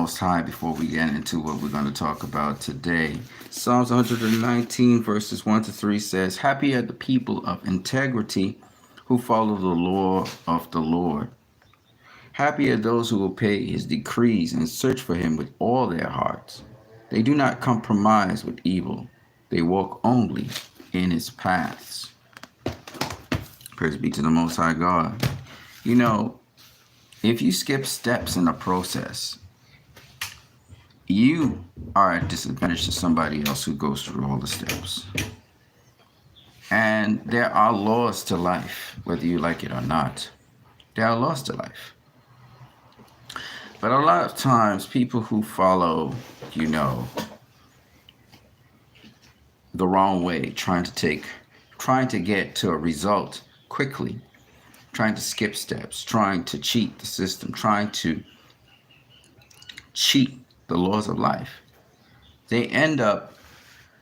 Most High before we get into what we're going to talk about today. Psalms 119 verses 1 to 3 says, "Happy are the people of integrity who follow the law of the Lord. Happy are those who obey his decrees and search for him with all their hearts. They do not compromise with evil. They walk only in his paths." Praise be to the Most High God. You know, if you skip steps in the process, you are at disadvantage to somebody else who goes through all the steps. And there are laws to life, whether you like it or not. There are laws to life. But a lot of times, people who follow, the wrong way, trying to get to a result quickly, trying to skip steps, trying to cheat the system, trying to cheat the laws of life, they end up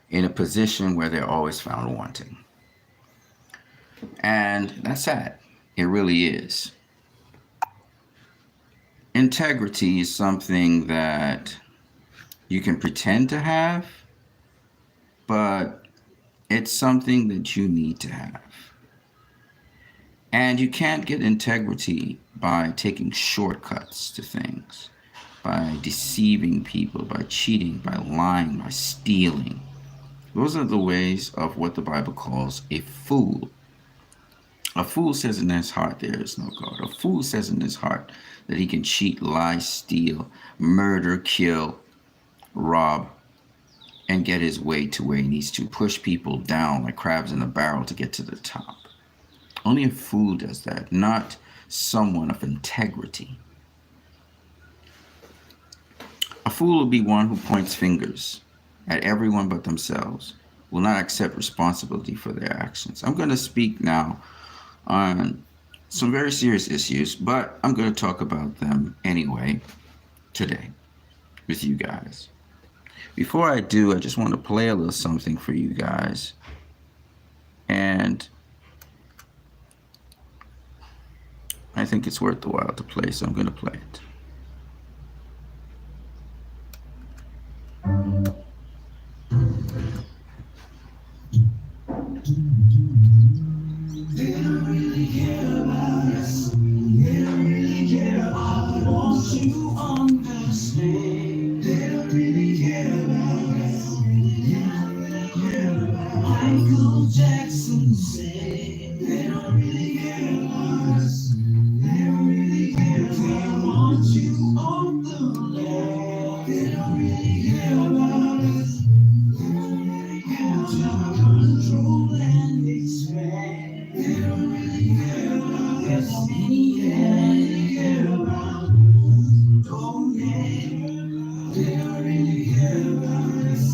in a position where they're always found wanting. And that's sad. It really is. Integrity is something that you can pretend to have, but it's something that you need to have. And you can't get integrity by taking shortcuts to things, by deceiving people, by cheating, by lying, by stealing. Those are the ways of what the Bible calls a fool. A fool says in his heart there is no God. A fool says in his heart that he can cheat, lie, steal, murder, kill, rob, and get his way to where he needs to, push people down like crabs in a barrel to get to the top. Only a fool does that, not someone of integrity. A fool will be one who points fingers at everyone but themselves, will not accept responsibility for their actions. I'm going to speak now on some very serious issues, but I'm going to talk about them anyway today with you guys. Before I do, I just want to play a little something for you guys. And I think it's worth the while to play, so I'm going to play it. They don't really care about us. They don't really care about us. Won't you understand? They don't really care about us. They don't really care about us. Michael Jackson said they don't really care about us. They don't really care. They want you on the land. They don't really care about us. They don't really care about control and expand. They don't really care about us. They don't really care about oh yeah. They don't really care about us.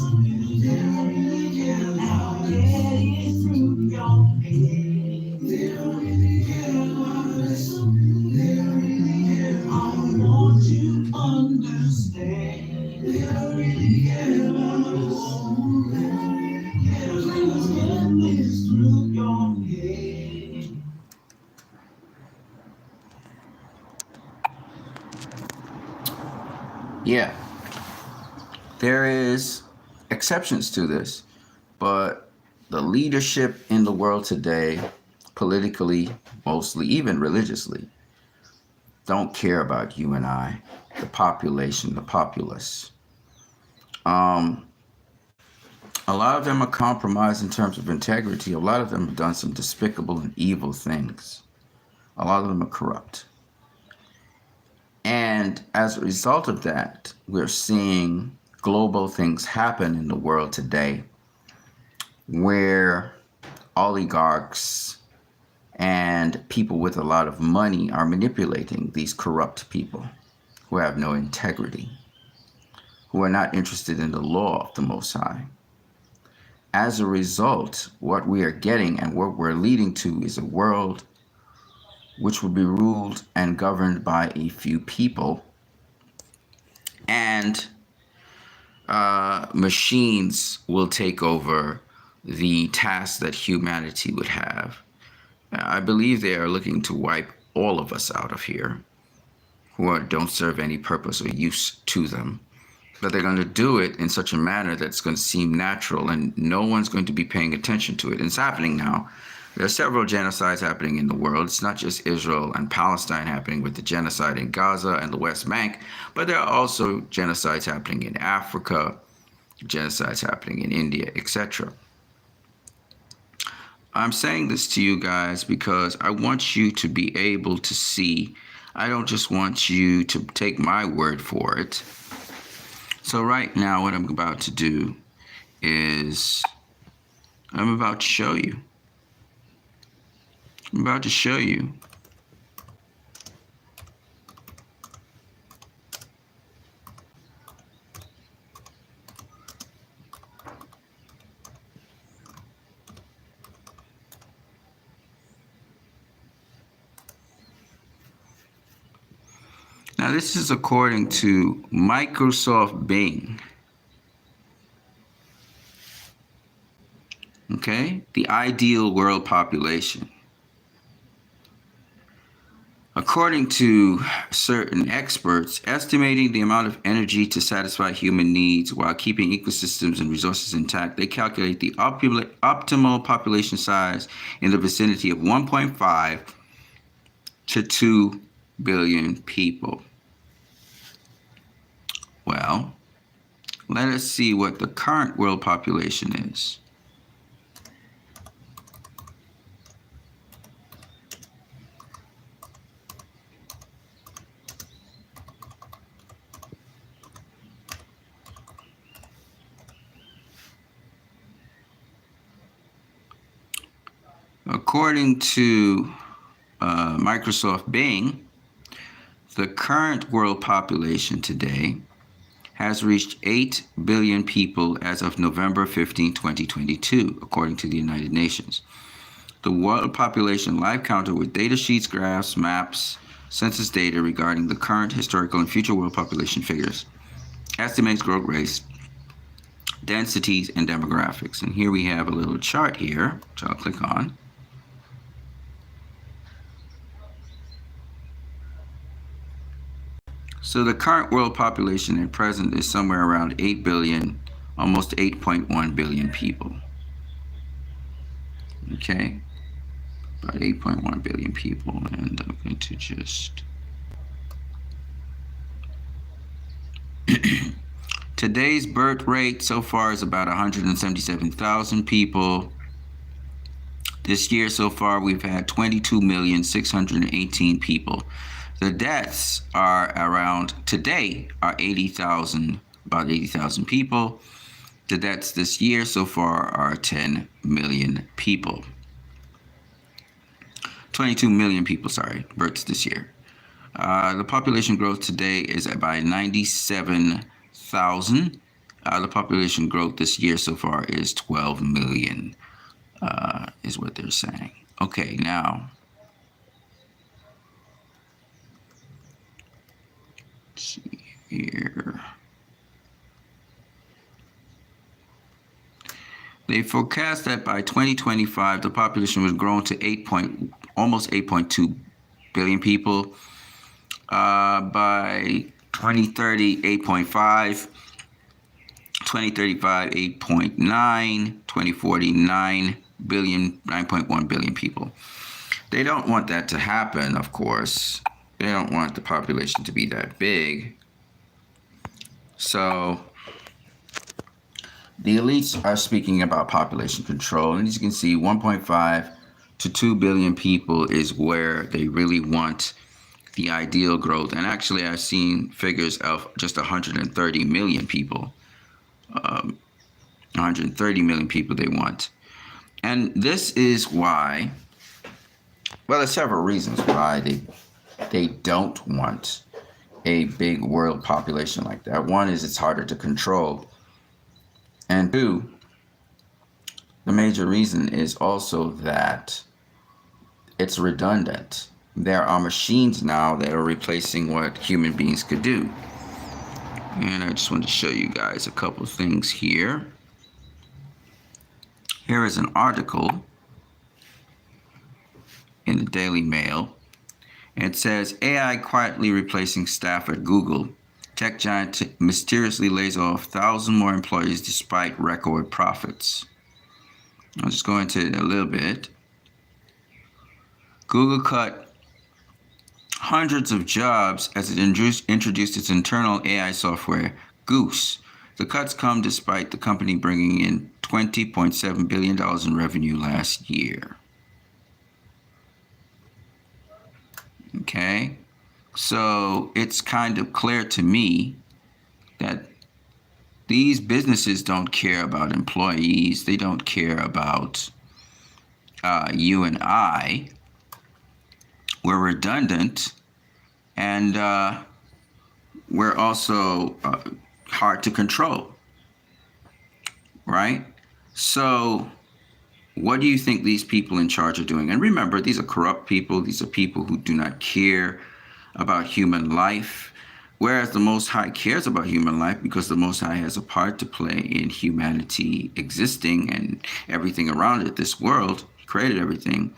They don't really care about getting through your head. They don't really care about us. They don't really care. I want you to understand. They don't really care about us. They don't really care. Please get this through your head. Yeah, there is exceptions to this, but the leadership in the world today, politically, mostly, even religiously, don't care about you and I, the population, the populace. A lot of them are compromised in terms of integrity. A lot of them have done some despicable and evil things. A lot of them are corrupt. And as a result of that, we're seeing global things happen in the world today where oligarchs and people with a lot of money are manipulating these corrupt people who have no integrity, who are not interested in the law of the Most High. As a result, what we are getting and what we're leading to is a world which will be ruled and governed by a few people, and machines will take over the tasks that humanity would have. I believe they are looking to wipe all of us out of here who don't serve any purpose or use to them. But they're going to do it in such a manner that's going to seem natural, and no one's going to be paying attention to it. And it's happening now. There are several genocides happening in the world. It's not just Israel and Palestine happening with the genocide in Gaza and the West Bank, but there are also genocides happening in Africa, genocides happening in India, etc. I'm saying this to you guys because I want you to be able to see. I don't just want you to take my word for it. So right now what I'm about to do is I'm about to show you. I'm about to show you. Now this is according to Microsoft Bing. Okay, the ideal world population. According to certain experts, estimating the amount of energy to satisfy human needs while keeping ecosystems and resources intact, they calculate the optimal population size in the vicinity of 1.5 to 2 billion people. Well, let us see what the current world population is. According to Microsoft Bing, the current world population today has reached 8 billion people as of November 15, 2022, according to the United Nations. The world population live counter with data sheets, graphs, maps, census data regarding the current, historical, and future world population figures, estimates growth rates, densities, and demographics. And here we have a little chart here, which I'll click on. So the current world population at present is somewhere around 8 billion, almost 8.1 billion people. Okay, about 8.1 billion people, and I'm going to just... Today's birth rate so far is about 177,000 people. This year so far we've had 22,618 people. The deaths are around, today, are 80,000, about 80,000 people. The deaths this year so far are 10 million people. 22 million people, sorry, births this year. The population growth today is by 97,000. The population growth this year so far is 12 million, is what they're saying. Okay, now... see here. They forecast that by 2025 the population would grow to almost 8.2 billion people. By 2030, 8.5. 2035, 8.9. 2040, 9.1 billion people. They don't want that to happen, of course. They don't want the population to be that big. So the elites are speaking about population control. And as you can see, 1.5 to 2 billion people is where they really want the ideal growth. And actually, I've seen figures of just 130 million people. 130 million people they want. And this is why, well, there's several reasons why they don't want a big world population like that. One is it's harder to control. And two, the major reason is also that it's redundant. There are machines now that are replacing what human beings could do. And I just want to show you guys a couple things here. Here is an article in the Daily Mail. It says AI quietly replacing staff at Google. Tech giant mysteriously lays off 1,000 more employees despite record profits. I'll just go into it a little bit. Google cut hundreds of jobs as it introduced its internal AI software, Goose. The cuts come despite the company bringing in $20.7 billion in revenue last year. Okay, so it's kind of clear to me that these businesses don't care about employees. They don't care about you and I. We're redundant, and we're also hard to control, right? So what do you think these people in charge are doing? And remember, these are corrupt people. These are people who do not care about human life, whereas the Most High cares about human life because the Most High has a part to play in humanity existing and everything around it, this world. He created everything.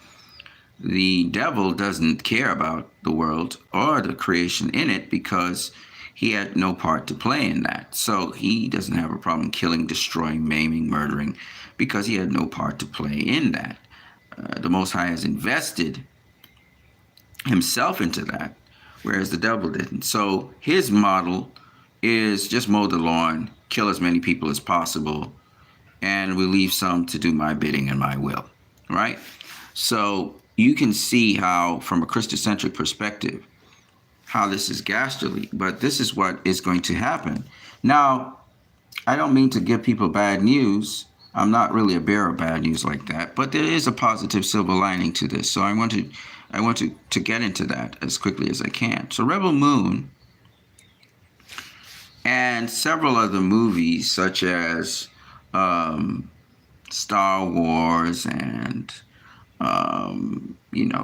The devil doesn't care about the world or the creation in it because he had no part to play in that. So he doesn't have a problem killing, destroying, maiming, murdering, because he had no part to play in that. The Most High has invested himself into that, whereas the devil didn't. So his model is just mow the lawn, kill as many people as possible, and we leave some to do my bidding and my will, right? So you can see how, from a Christocentric perspective, how this is ghastly, but this is what is going to happen. Now, I don't mean to give people bad news. I'm not really a bearer of bad news like that, but there is a positive silver lining to this. So I want to get into that as quickly as I can. So RebelMoon and several other movies such as Star Wars and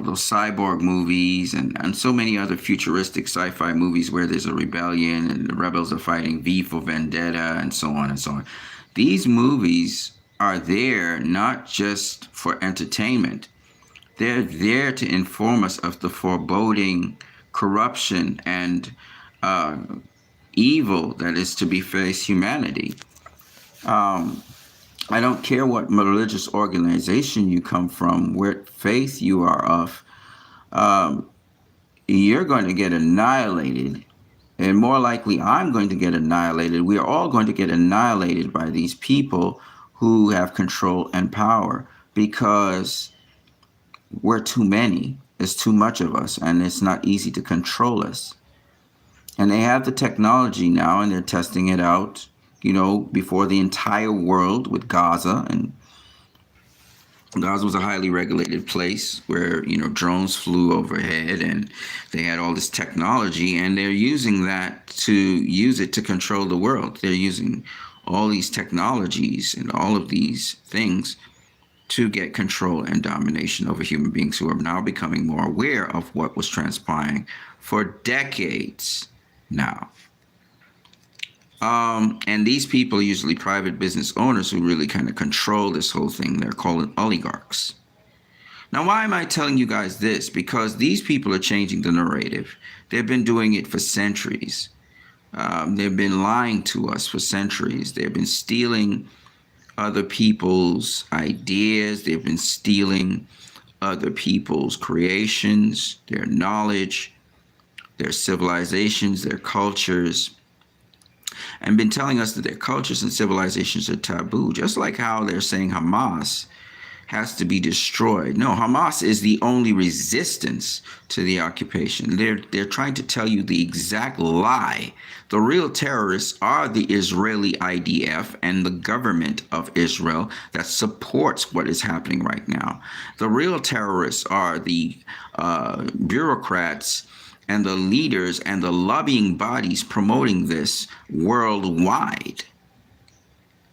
those cyborg movies and so many other futuristic sci-fi movies where there's a rebellion and the rebels are fighting V for Vendetta and so on and so on. These movies are there not just for entertainment. They're there to inform us of the foreboding corruption and evil that is to beface humanity. I don't care what religious organization you come from, what faith you are of, you're going to get annihilated. And more likely, I'm going to get annihilated. We are all going to get annihilated by these people who have control and power because we're too many. There's too much of us, and it's not easy to control us. And they have the technology now, and they're testing it out, before the entire world with Gaza. And Gaza was a highly regulated place where, drones flew overhead and they had all this technology, and they're using that to use it to control the world. They're using all these technologies and all of these things to get control and domination over human beings who are now becoming more aware of what was transpiring for decades now. And these people are usually private business owners who really kind of control this whole thing. They're called oligarchs. Now, why am I telling you guys this? Because these people are changing the narrative. They've been doing it for centuries. They've been lying to us for centuries. They've been stealing other people's ideas. They've been stealing other people's creations, their knowledge, their civilizations, their cultures, and been telling us that their cultures and civilizations are taboo, just like how they're saying Hamas has to be destroyed. No, Hamas is the only resistance to the occupation. They're trying to tell you the exact lie. The real terrorists are the Israeli IDF and the government of Israel that supports what is happening right now. The real terrorists are the bureaucrats and the leaders and the lobbying bodies promoting this worldwide.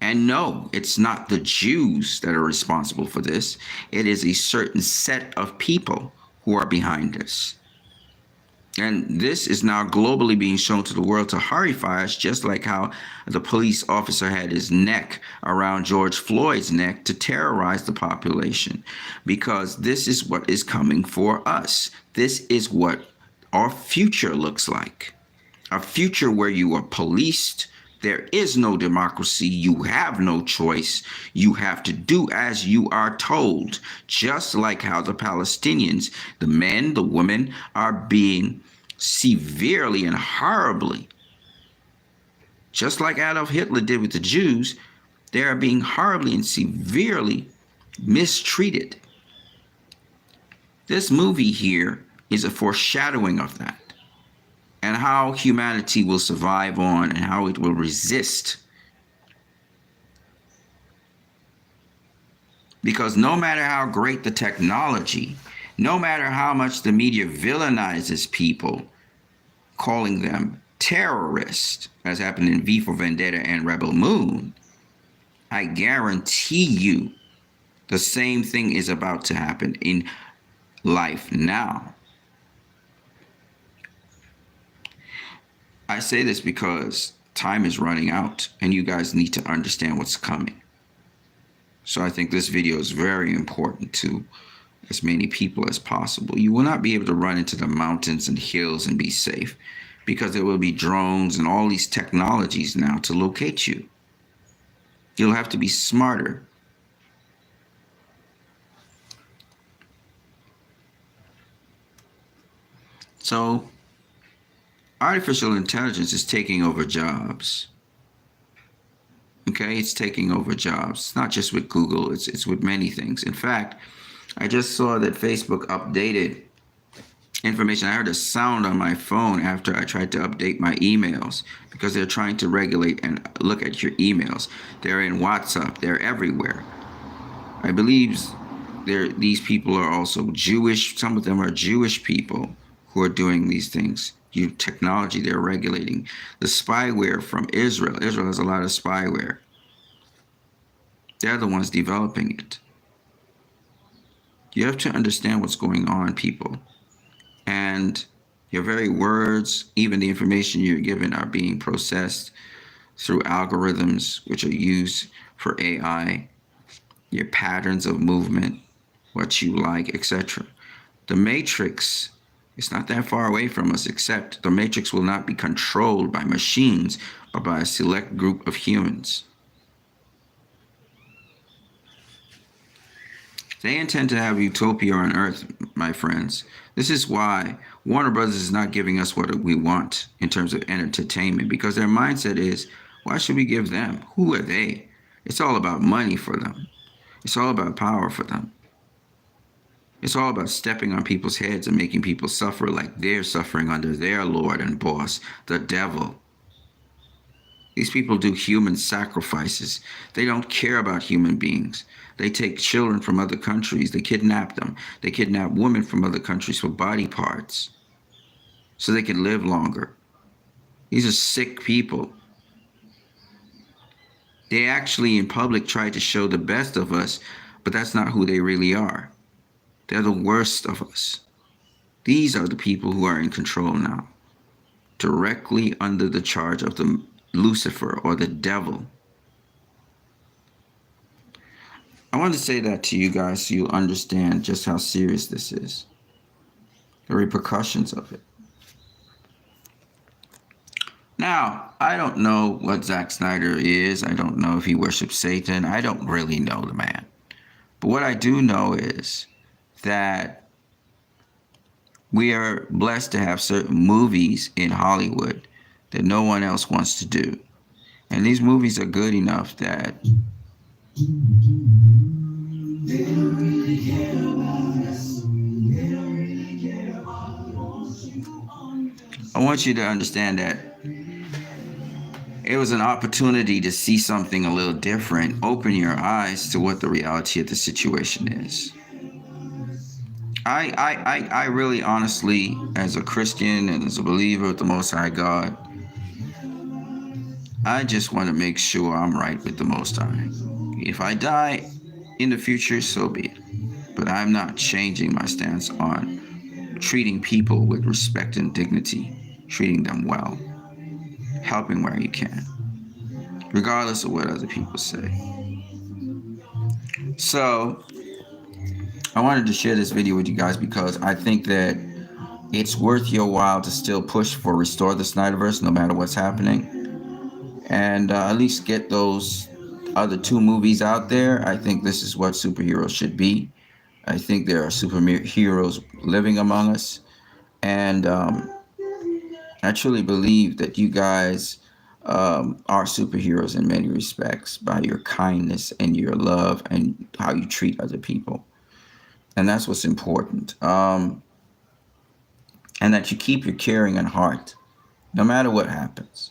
And no, it's not the Jews that are responsible for this. It is a certain set of people who are behind this. And this is now globally being shown to the world to horrify us, just like how the police officer had his neck around George Floyd's neck to terrorize the population. Because this is what is coming for us. This is what our future looks like. A future where you are policed. There is no democracy. You have no choice. You have to do as you are told. Just like how the Palestinians, the men, the women, are being severely and horribly, just like Adolf Hitler did with the Jews, they are being horribly and severely mistreated. This movie here is a foreshadowing of that, and how humanity will survive on and how it will resist. Because no matter how great the technology, no matter how much the media villainizes people, calling them terrorists, as happened in V for Vendetta and RebelMoon, I guarantee you the same thing is about to happen in life now. I say this because time is running out and you guys need to understand what's coming. So I think this video is very important to as many people as possible. You will not be able to run into the mountains and hills and be safe because there will be drones and all these technologies now to locate you. You'll have to be smarter. So artificial intelligence is taking over jobs. Okay, it's taking over jobs. It's not just with Google, it's with many things. In fact, I just saw that Facebook updated information. I heard a sound on my phone after I tried to update my emails because they're trying to regulate and look at your emails. They're in WhatsApp, they're everywhere. I believe these people are also Jewish. Some of them are Jewish people who are doing these things. Technology they're regulating. The spyware from Israel. Israel has a lot of spyware. They're the ones developing it. You have to understand what's going on, people. And your very words, even the information you're given, are being processed through algorithms which are used for AI, your patterns of movement, what you like, etc. The matrix is not that far away from us, except the matrix will not be controlled by machines, but by a select group of humans. They intend to have utopia on Earth, my friends. This is why Warner Brothers is not giving us what we want in terms of entertainment, because their mindset is, why should we give them? Who are they? It's all about money for them. It's all about power for them. It's all about stepping on people's heads and making people suffer like they're suffering under their lord and boss, the devil. These people do human sacrifices. They don't care about human beings. They take children from other countries. They kidnap them. They kidnap women from other countries for body parts so they can live longer. These are sick people. They actually in public try to show the best of us, but that's not who they really are. They're the worst of us. These are the people who are in control now, directly under the charge of the Lucifer or the devil. I want to say that to you guys so you understand just how serious this is, the repercussions of it. Now, I don't know what Zack Snyder is. I don't know if he worships Satan. I don't really know the man. But what I do know is that we are blessed to have certain movies in Hollywood that no one else wants to do. And these movies are good enough that they don't really care about us. They don't really care about us. I want you to understand that it was an opportunity to see something a little different, open your eyes to what the reality of the situation is. I really honestly, as a Christian and as a believer of the Most High God, I just want to make sure I'm right with the Most High. If I die in the future, so be it. But I'm not changing my stance on treating people with respect and dignity, treating them well, helping where you can, regardless of what other people say. So I wanted to share this video with you guys because I think that it's worth your while to still push for Restore the Snyderverse no matter what's happening. And at least get those other two movies out there. I think this is what superheroes should be. I think there are superheroes living among us. And I truly believe that you guys are superheroes in many respects by your kindness and your love and how you treat other people. And that's what's important. And that you keep your caring in heart no matter what happens.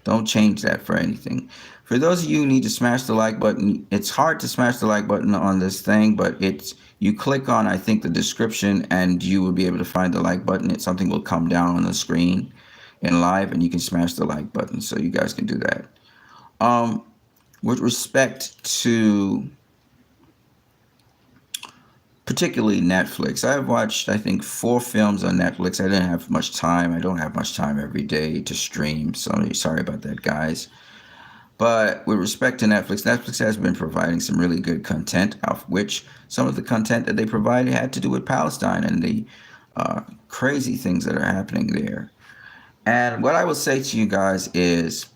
Don't change that for anything. For those of you who need to smash the like button, it's hard to smash the like button on this thing, but it's you click on, I think, the description, and you will be able to find the like button. It's something will come down on the screen in live, and you can smash the like button, so you guys can do that. With respect to particularly Netflix, I've watched, I think, 4 films on Netflix. I didn't have much time. I don't have much time every day to stream, so sorry about that, guys. But with respect to Netflix, Netflix has been providing some really good content, of which some of the content that they provided had to do with Palestine and the crazy things that are happening there. And what I will say to you guys is,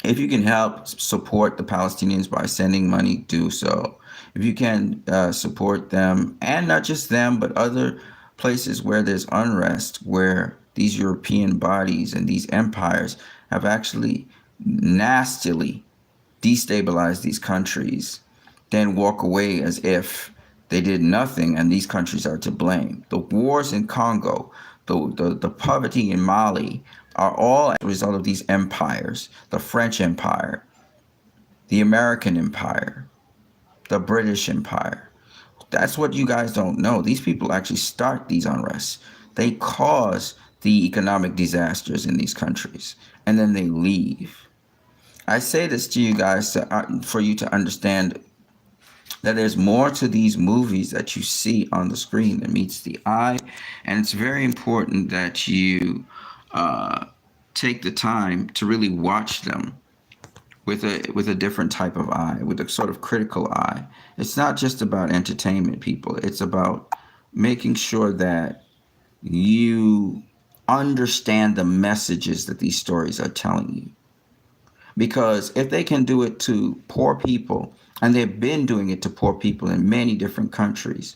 if you can help support the Palestinians by sending money, do so. If you can support them, and not just them, but other places where there's unrest, where these European bodies and these empires have actually nastily destabilized these countries, then walk away as if they did nothing and these countries are to blame. The wars in Congo, the poverty in Mali are all as a result of these empires. The French Empire, the American Empire, the British Empire. That's what you guys don't know. These people actually start these unrests. They cause the economic disasters in these countries, and then they leave. I say this to you guys for you to understand that there's more to these movies that you see on the screen than meets the eye, and it's very important that you take the time to really watch them with a different type of eye, with a sort of critical eye. It's not just about entertainment, people. It's about making sure that you understand the messages that these stories are telling you. Because if they can do it to poor people, and they've been doing it to poor people in many different countries,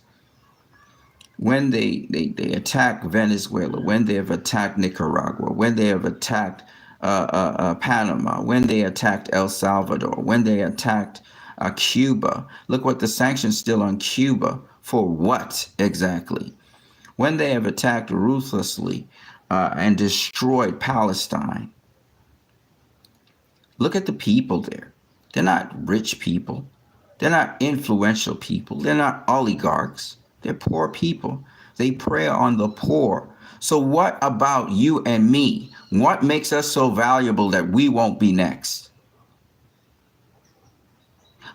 when they attack Venezuela, when they have attacked Nicaragua, when they have attacked Panama, when they attacked El Salvador, when they attacked Cuba. Look what the sanctions still on Cuba. For what exactly? When they have attacked ruthlessly and destroyed Palestine. Look at the people there. They're not rich people. They're not influential people. They're not oligarchs. They're poor people. They prey on the poor. So what about you and me? What makes us so valuable that we won't be next?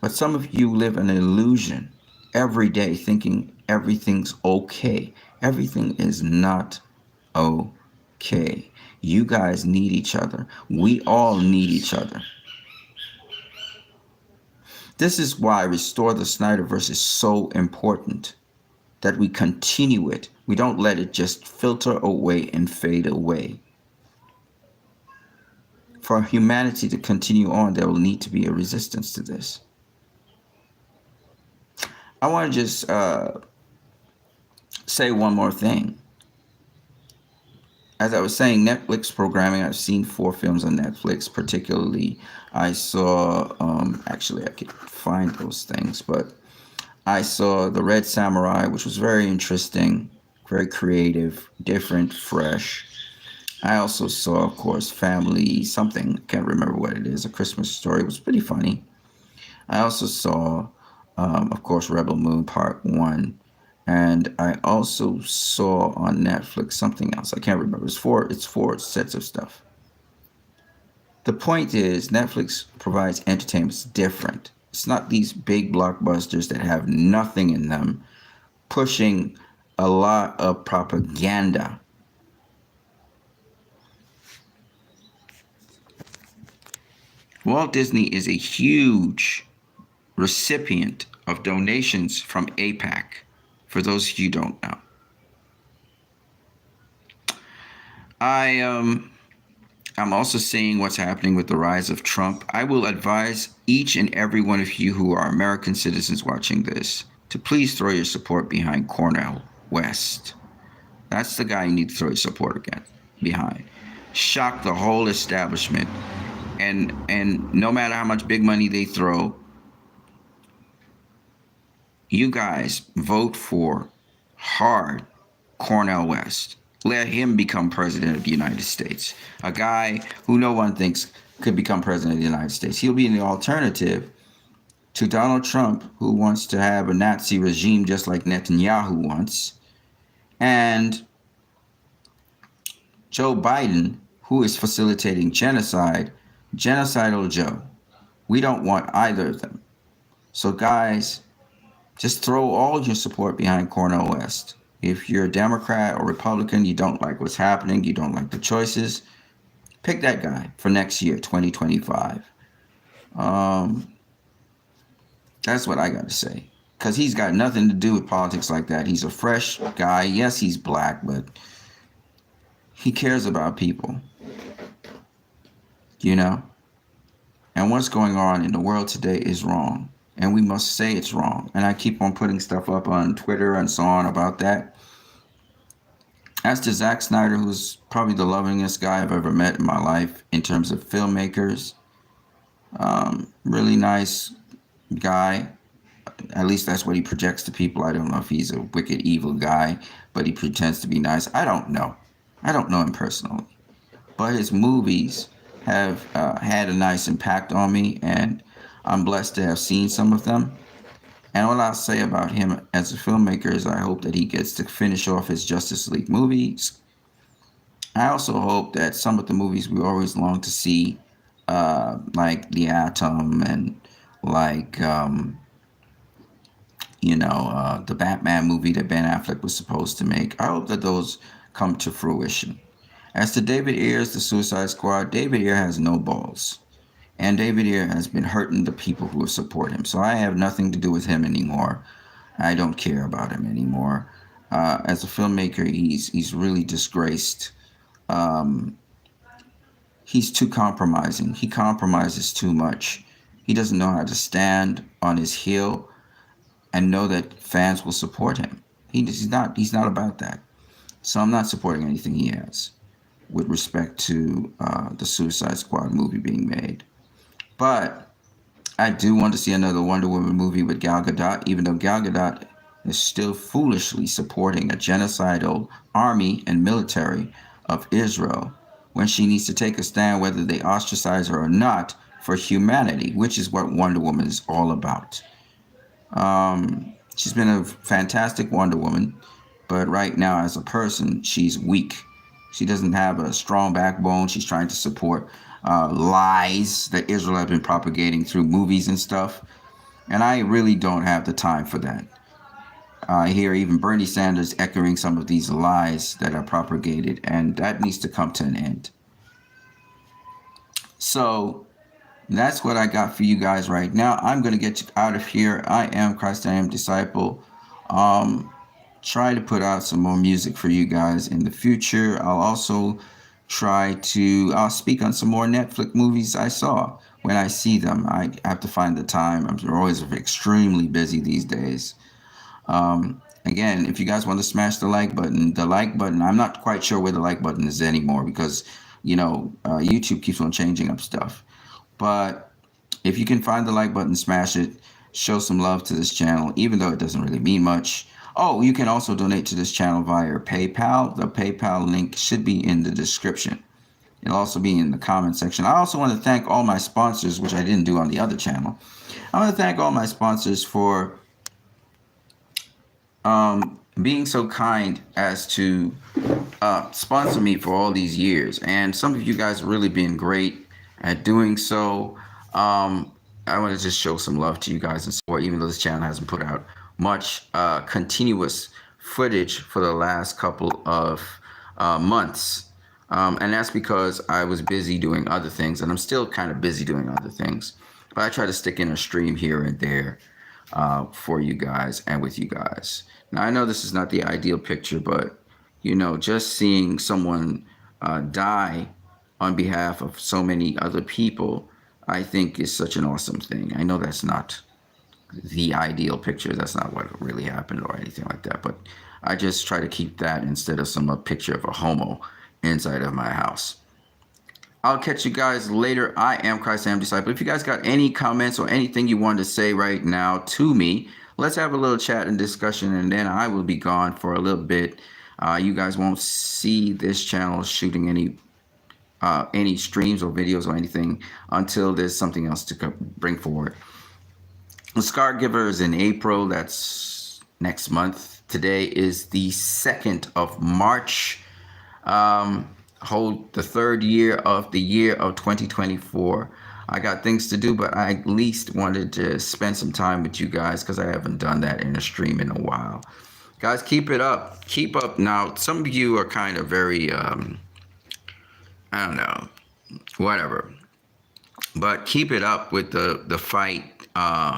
But some of you live an illusion every day thinking everything's okay. Everything is not okay. You guys need each other. We all need each other. This is why Restore the Snyderverse is so important, that we continue it. We don't let it just filter away and fade away. For humanity to continue on, there will need to be a resistance to this. I want to just say one more thing. As I was saying, Netflix programming, I've seen 4 films on Netflix. Particularly, I saw, actually I could find those things, but I saw The Red Samurai, which was very interesting, very creative, different, fresh. I also saw, of course, Family something, can't remember what it is, A Christmas Story. It was pretty funny. I also saw, of course, RebelMoon Part 1. And I also saw on Netflix something else. I can't remember. It's four sets of stuff. The point is, Netflix provides entertainment. It's different. It's not these big blockbusters that have nothing in them, pushing a lot of propaganda. Walt Disney is a huge recipient of donations from AIPAC, for those of you who don't know. I I'm also seeing what's happening with the rise of Trump. I will advise each and every one of you who are American citizens watching this to please throw your support behind Cornel West. That's the guy you need to throw your support behind. Shock the whole establishment. And no matter how much big money they throw, you guys vote for hard Cornel West. Let him become president of the United States. A guy who no one thinks could become president of the United States. He'll be the alternative to Donald Trump, who wants to have a Nazi regime just like Netanyahu wants, and Joe Biden, who is facilitating genocide, genocidal Joe. We don't want either of them. So guys, just throw all your support behind Cornel West. If you're a Democrat or Republican, you don't like what's happening, you don't like the choices, pick that guy for next year, 2025. That's what I got to say. Because he's got nothing to do with politics like that. He's a fresh guy. Yes, he's black, but he cares about people. You know? And what's going on in the world today is wrong. And we must say it's wrong. And I keep on putting stuff up on Twitter and so on about that. As to Zack Snyder, who's probably the lovingest guy I've ever met in my life in terms of filmmakers. Really nice guy. At least that's what he projects to people. I don't know if he's a wicked, evil guy, but he pretends to be nice. I don't know. I don't know him personally. But his movies have had a nice impact on me, and I'm blessed to have seen some of them. And what I'll say about him as a filmmaker is I hope that he gets to finish off his Justice League movies. I also hope that some of the movies we always long to see, like The Atom and like, the Batman movie that Ben Affleck was supposed to make, I hope that those come to fruition. As to David Ayer's The Suicide Squad, David Ayer has no balls. And David Ayer has been hurting the people who support him. So I have nothing to do with him anymore. I don't care about him anymore. As a filmmaker, he's really disgraced. He's too compromising. He compromises too much. He doesn't know how to stand on his heel and know that fans will support him. He's not about that. So I'm not supporting anything he has with respect to the Suicide Squad movie being made. But I do want to see another Wonder Woman movie with Gal Gadot, even though Gal Gadot is still foolishly supporting a genocidal army and military of Israel when she needs to take a stand whether they ostracize her or not for humanity, which is what Wonder Woman is all about. She's been a fantastic Wonder Woman, but right now as a person, she's weak. She doesn't have a strong backbone. She's trying to support lies that Israel has been propagating through movies and stuff. And I really don't have the time for that. I hear even Bernie Sanders echoing some of these lies that are propagated, and that needs to come to an end. So that's what I got for you guys right now. I'm going to get you out of here. I am Christ, I am Disciple. Try to put out some more music for you guys in the future. I'll also I'll speak on some more Netflix movies I saw. When I see them, I have to find the time. I'm always extremely busy these days. Again, if you guys want to smash the like button, I'm not quite sure where the like button is anymore because, YouTube keeps on changing up stuff. But if you can find the like button, smash it. Show some love to this channel, even though it doesn't really mean much. Oh, you can also donate to this channel via PayPal. The PayPal link should be in the description. It'll also be in the comment section. I also want to thank all my sponsors, which I didn't do on the other channel. I want to thank all my sponsors for being so kind as to sponsor me for all these years. And some of you guys have really been great at doing so. I want to just show some love to you guys and support, even though this channel hasn't put out much continuous footage for the last couple of months. And that's because I was busy doing other things, and I'm still kind of busy doing other things. But I try to stick in a stream here and there for you guys and with you guys. Now, I know this is not the ideal picture, but, just seeing someone die on behalf of so many other people, I think is such an awesome thing. I know that's not the ideal picture. That's not what really happened or anything like that. But I just try to keep that instead of some picture of a homo inside of my house. I'll catch you guys later. I am Christiam Disciple. If you guys got any comments or anything you want to say right now to me, let's have a little chat and discussion, and then I will be gone for a little bit. You guys won't see this channel shooting any streams or videos or anything until there's something else to bring forward. The Scar Giver is in April. That's next month. Today is the 2nd of March. Hold the 3rd year of 2024. I got things to do, but I at least wanted to spend some time with you guys because I haven't done that in a stream in a while. Guys, keep it up. Keep up. Now, some of you are kind of very, I don't know, whatever. But keep it up with the fight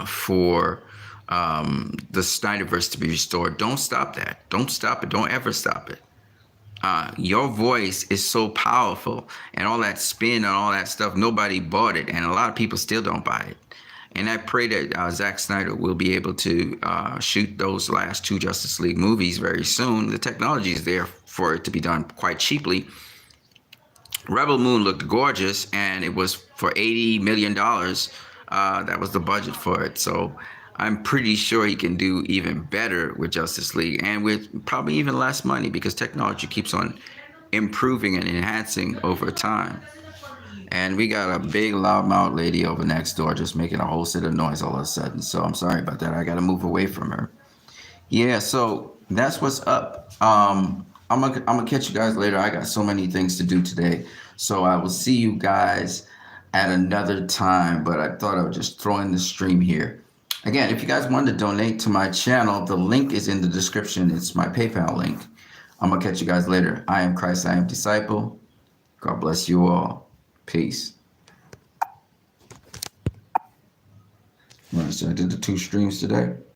for the Snyderverse to be restored. Don't stop that. Don't stop it. Don't ever stop it. Your voice is so powerful, and all that spin and all that stuff, nobody bought it, and a lot of people still don't buy it. And I pray that Zack Snyder will be able to shoot those last 2 Justice League movies very soon. The technology is there for it to be done quite cheaply. RebelMoon looked gorgeous, and it was for $80 million. That was the budget for it. So I'm pretty sure he can do even better with Justice League, and with probably even less money, because technology keeps on improving and enhancing over time. And we got a big loudmouth lady over next door just making a whole set of noise all of a sudden. So I'm sorry about that. I got to move away from her. Yeah, so that's what's up. I'm gonna catch you guys later. I got so many things to do today. So I will see you guys at another time. But I thought I would just throw in the stream here. Again, if you guys want to donate to my channel, the link is in the description. It's my PayPal link. I'm going to catch you guys later. I am Christ, I am Disciple. God bless you all. Peace. Right, so I did the 2 streams today.